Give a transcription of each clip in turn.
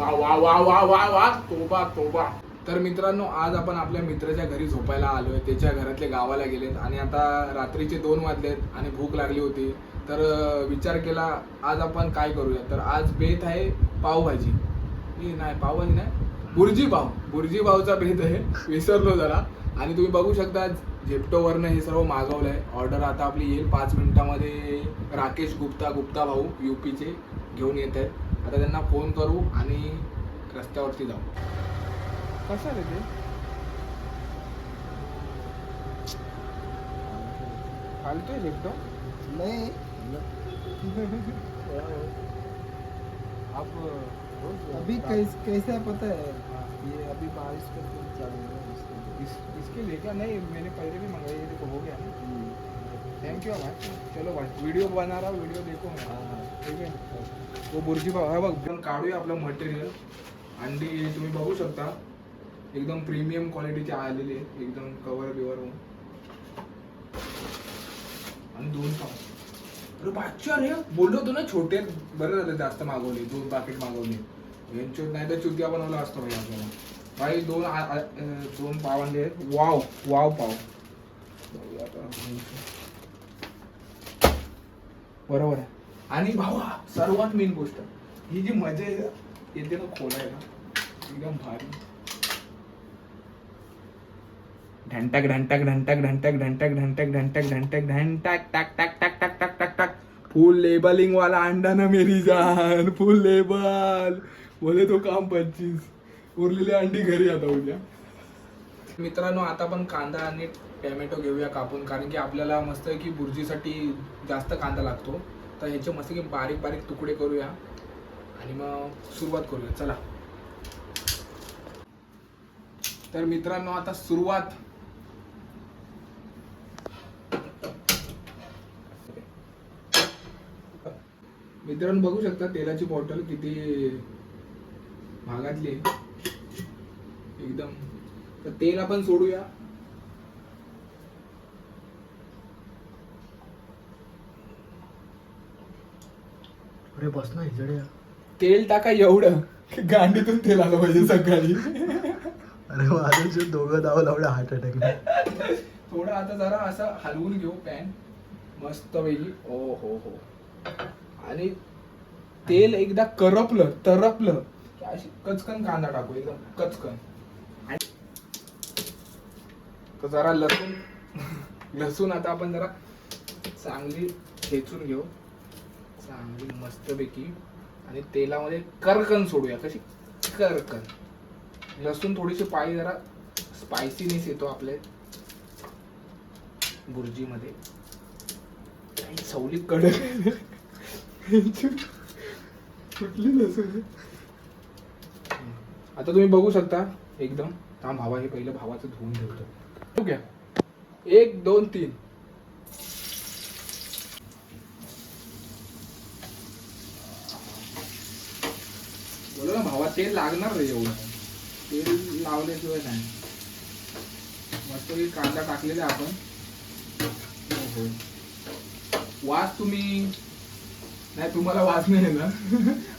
वा वा वा वा वा वा तोबा तोबा. तर मित्रांनो, आज आपण आपल्या मित्राच्या घरी झोपायला आलोय. त्याच्या घरातले गावाला गेलेत आणि आता रात्रीचे 2 वाजलेत आणि भूक लागली होती. तर विचार केला आज आपण काय करूया. तर आज बेत आहे पावभाजी. नाही पावभाजी नाही, बुर्जी पाव. बुर्जी पावचा बेत आहे, विसरलो जरा. आणि तुम्ही बघू शकता झेप्टोवरनं हे सर्व मागवलंय. ऑर्डर आता आपली येईल 5 मिनिटामध्ये. राकेश गुप्ता भाऊ UPचे घेऊन येत आहेत. आता त्यांना फोन करू आणि रस्त्यावरती जाऊ. कसं रे ते फालतोय झेप्टो नहीं आप अभी कैसा पता है ये अभी बारिश का दिन चालू है इसके लिए क्या नहीं, मैंने पहले भी मंगाई है, देखो हो गया ना. थैंक यू भाई. चलो भाई, वीडियो बना रहा, वीडियो देखो. ठीक है. वो बुर्जी पाव हा बघ. आपण काढूया आपलं मटेरियल. अंडी तुम्ही बघू शकता एकदम प्रीमियम क्वालिटीचे आलेले, एकदम कवर बिवर होऊन. आणि 2 पाव. अरे बादशाह रे, बोललो होतो ना छोटे. बरं झालं जास्त मागवले, 2 पाकिट मागवले. यांच्यात नाही तर चुतिया बनवला असतो भाई आपल्याला. भाई 2 पाव आणले आहेत. वाव वाव पाव. बरोबर आहे. आणि भावा सर्वात मेन गोष्ट, ही जी मजा येते ना खोलायला, एकदम भारी. ढंटक ढंटक ढंटक ढंटक ढंटक ढंटक ढंटक ढंटक ढंटक टाक टाक टाक टाक टाक टाक टाक. फुल लेबलिंग वाला अंडा ना मेरी जान, फुल लेबल. बोले तो काम 25. उरलेली अंडी घरी आता उद्या. मित्रांनो, आता आपण कांदा आणि टोमॅटो घेऊया कापून, कारण की आपल्याला मस्त की बुर्जीसाठी जास्त कांदा लागतो. तर ह्याचे मस्त की बारीक बारीक तुकडे करूया आणि मग सुरुवात करूया. चला. तर मित्रांनो, आता सुरुवात. मित्रांनो बघू शकता तेलाची बॉटल किती महागातली आहे एकदम. तर तेल आपण सोडूया. अरे बस ना हिजड्या. तेल टाका एवढं की गांडीतून तेल आलं पाहिजे सकाळी. अरे माझे दोघं धाव लावले हार्ट अटॅक. थोडं आता जरा असं हलवून घेऊ पॅन मस्त पैकी. ओ हो हो. आणि तेल एकदा तरपलं की अशी कचकन कांदा टाकू, एकदम कचकन. तर जरा लसूण आता आपण जरा चांगली ठेचून घेऊ, चांगली मस्तपैकी. आणि तेलामध्ये करकन सोडूया. कशी करकन. लसूण थोडीशी पाळी, जरा स्पायसीनेस येतो आपल्या बुर्जीमध्ये. सवली कडक कुठली लसूण. आता तुम्ही बघू शकता एकदम. थांब भावा, हे पहिलं भावाचं धुवून ठेवतो. ओके. 1 2 3. बोलो ना भावा, तेल लागणार रे एवढं. तेल लावल्याशिवाय नाही. मस्त कांदा टाकलेला आपण. हो. वास तुम्ही नाही, तुम्हाला वास नाही ना.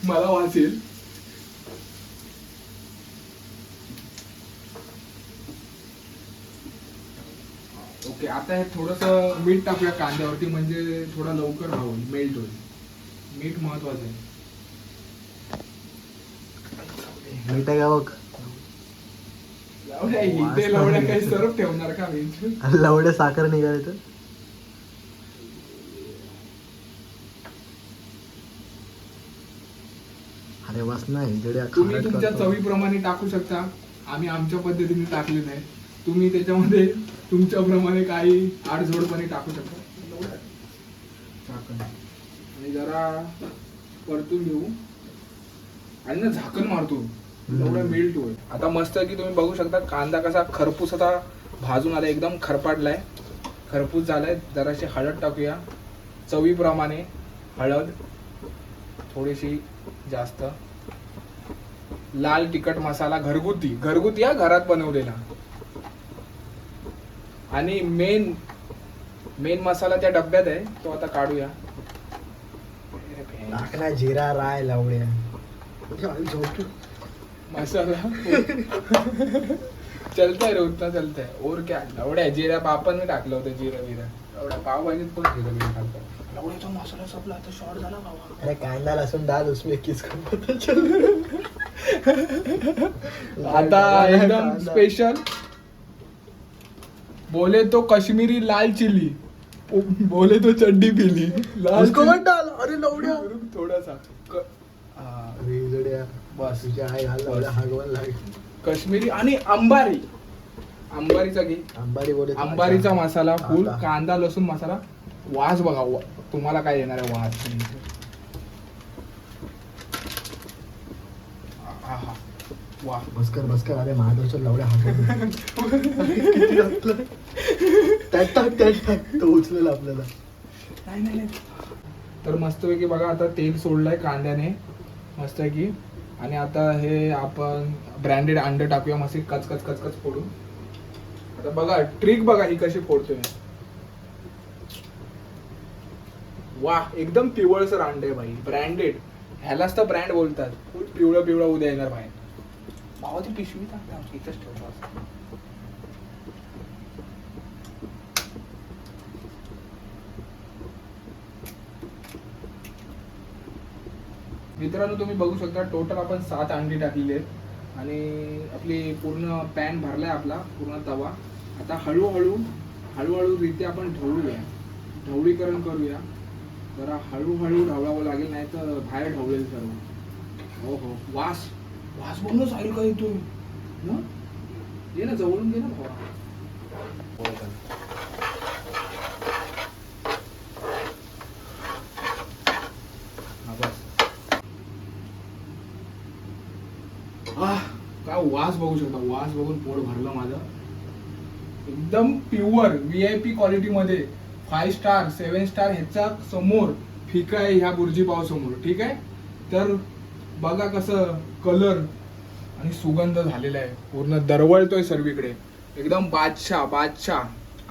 मला वास येईल. ओके. आता हे थोडंसं मीठ टाकूया कांद्यावरती, म्हणजे थोडा लवकर होईल, मेल्ट होईल. मीठ महत्वाचं आहे. मीठ आहे का बघ. लवड्या काही सर्व ठेवणार का मी. लवड्या साखर निघाले तर. अरे बस ना हिजड्या. तुम्ही तुमच्या चवीप्रमाणे टाकू शकता. आम्ही आमच्या पद्धतीने टाकले नाही. तुम्ही त्याच्यामध्ये तुमच्या प्रमाणे काही आडझोडपणे टाकू शकता. आणि जरा परतून घेऊ आणि ना झाकण मारतो, एवढा मेल्ट होईल. आता मस्त की तुम्ही बघू शकता कांदा कसा खरपूस आता भाजून आला, एकदम खरपाडलाय, खरपूस झालाय. जराशी हळद टाकूया चवीप्रमाणे. हळद थोडीशी जास्त. लाल तिखट मसाला घरगुती हा, घरात बनवलेला. आणि मेन मसाला त्या डब्यात आहे, तो आता काढूया. टाकला जिरा राय लवड्या. मसाला चलता है रे, उतना चलता है. और क्या एवढ्या जिरा पापन मी टाकलं होतं जिरा एवढ्या पाव भाजीत कोण जिरा बिरा टाकतं. एवढ्याचा मसाला संपला आता शॉर्ट झाला बाबा. अरे कांदा लसूण डाल उसमें किसको पता चल. आता एकदम स्पेशल बोले तो कश्मीरी लाल चिली, बोले तो चड्डी पिली. लाल उसको चिली. मत डाल. अरे लवड्या. थोडासा अरे जड्या. बस. तुझ्या आई घाल लवड्या हागवायला लागेल. कश्मीरी आणि अंबारीचा घे. अंबारी बोले. अंबारीचा मसाला फुल आता. कांदा लसूण मसाला. वास बघा तुम्हाला काय येणार आहे वास. आहा. वा. बस कर. अरे महादेवच्या लवड्या हागवून. त्यात टाक तो उचलेल आपल्याला. नाही. तर मस्तपैकी बघा आता तेल सोडलंय कांद्याने मस्तपैकी. आणि आता हे आपण ब्रँडेड अंडे टाकूया मस्त कच फोडून. आता बघा ट्रिक बघा ही कशी फोडतोय. वा एकदम पिवळसर अंडे भाई, ब्रँडेड. ह्यालाच तर ब्रँड बोलतात. फुल पिवळा उद्या येणार बाहेर. भावा ती पिशवी टाकता इथंच ठेवतो. मित्रांनो तुम्ही बघू शकता टोटल आपण 7 अंडी टाकलेली आहेत आणि आपली पूर्ण पॅन भरलाय आपला पूर्ण तवा. आता हळूहळू रीते आपण ढवळीकरण करूया. जरा हळूहळू ढवळावं लागेल, नाही तर बाहेर ढवळेल सर्व. हो वास बघूनच आईल का येतोय ना. ये ना जवळून घे ना भावा. काय वास बघू शकता. वास बघून पोट भरलं माझं. एकदम प्युअर VIP क्वालिटी मध्ये 5 स्टार 7 स्टार ह्याच्या समोर फिका आहे ह्या बुर्जी पाव समोर. ठीक आहे. तर बघा कसं कलर आणि सुगंध झालेला आहे. पूर्ण दरवळतोय सर्वीकडे. एकदम बादशाह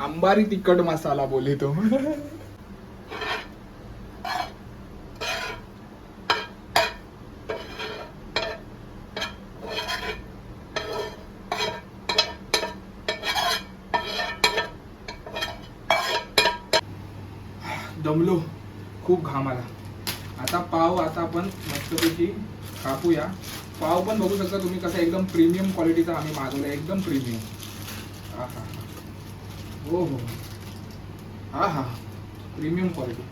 अंबारी तिखट मसाला बोले तो. दमलो, खूप घाम आला. आता पाव आपण मस्तपैकी कापूया. पाव पण बघू शकता तुम्ही कसा एकदम प्रीमियम क्वालिटीचा आम्ही मागवला. एकदम प्रीमियम. हो हा प्रीमियम क्वालिटी.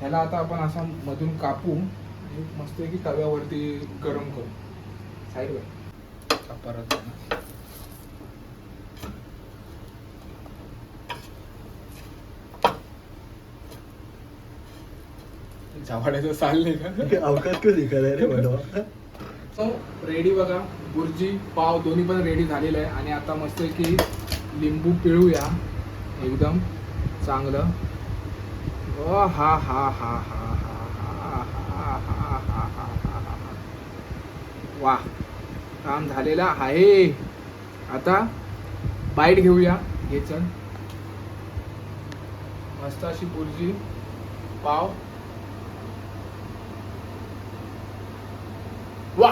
ह्याला आता आपण असा मधून कापू आणि मस्तपैकी तव्यावरती गरम करू. साईडवर परत झावाड्याचं साल नाही का. अवकाश क्यों दिखा रे बनवा. रेडी बघा बुर्जी पाव दोन्ही पण रेडी झालेलं आहे. आणि आता मस्त की लिंबू पिळूया एकदम चांगलं. हा वा काम झालेलं आहे. आता बाईट घेऊया. हे चल मस्त अशी बुर्जी पाव. वा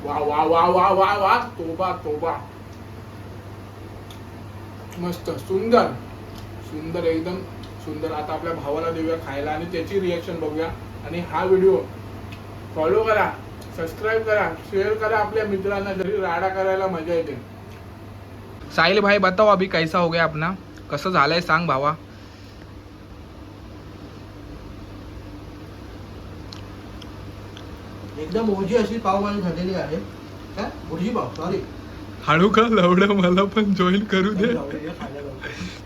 वा वा वा वा वा वा तोबा मस्त सुंदर एकदम सुंदर. आता आपल्या भावाला देऊया खायला आणि त्याची रिएक्शन बघूया. आणि हा व्हिडिओ फॉलो करा, सबस्क्राईब करा, शेअर करा आपल्या मित्रांना. जरी राडा करायला मजा येते. साहिल भाई बताओ अभी कैसा हो गया अपना. कसं झालंय सांग भावा. एकदम ओजी अशी पावभाजी झालेली आहे. काय बुर्जी पाव सॉरी. हळू का लवडं मला पण जॉईन करू दे.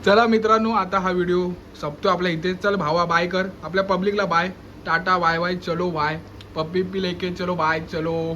चला मित्रांनो आता हा व्हिडिओ संपतो आपल्या इथे. चल भावा बाय कर आपल्या पब्लिकला. बाय टाटा बाय चलो बाय. पप्पी लेके चलो बाय चलो.